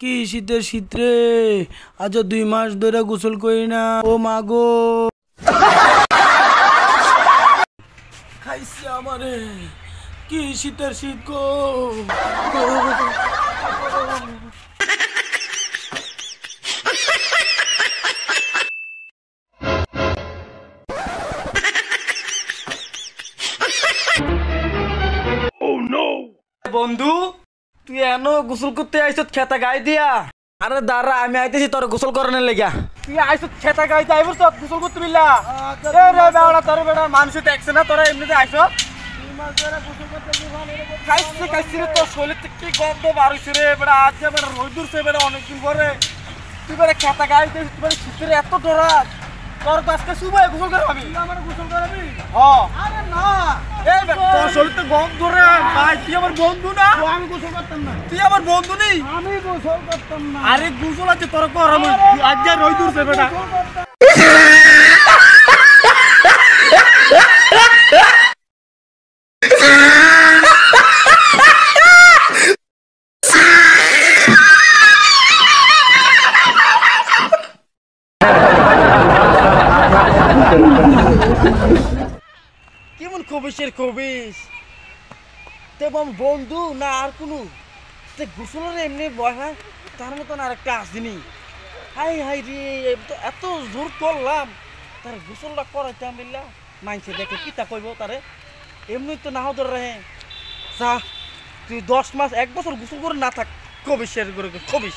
কি শীতের শীত রে, আজ 2 মাস ধরে গোসল করি না। ও মা গো, খাইছে আমারে। কি শীতের শীত গো। বন্ধু, তুই এনো গোসল করতে আইছত খেতা গায়ে দিয়া? আরে দাঁড়া, আমি আইতেছি তোর গোসল করানোর লেগা। তুই আইছত খেতা গায়ে দিয়ে আইবস গোসল করতে বিল্লা? এ রে বেড়া, তোর বেড়া মানুষ দেখছে না তোরা এমনিতে আইছত? খাইছে খাইছে রে, তোর শরীর থেকে কি গন্ধ বার হইছে রে বেড়া। আজ যে বেড়া রোদ উঠছে বেড়া অনেকদিন পরে। তুই বেড়া খেতা গায়ে দিয়ে তুই শীতের এত ডরা, তোর তো আজকে শুভ গোসল করাবি। আমার গোসল করাবি? হ্যাঁ। আরে না, এই তোর শরীর তো গন্ধ রে ভাই। তুই আমার বন্ধু না? আমি গোসল করতাম না। তুই আমার বন্ধু নেই? আমি গোসল করতাম না। আরে গোসল আছে তোর করাম, আজ যা রোদ উঠছে বেটা। কেমন খবিসের খবিস, তেমন বন্ধু না আর কোনো গোসলের এমনি বসা তার মতন আর একটা আসিনি। হাই হাই রে, এত জোর করলাম তার গোসলটা করাইতাম বিল্লা। মাইনছে দেখে কিতা কইব তারে, এমনি তো নাও ধরে রে। যা তুই 10 মাস 1 বছর গোসল করে না থাক, খবিসের করে খবিস।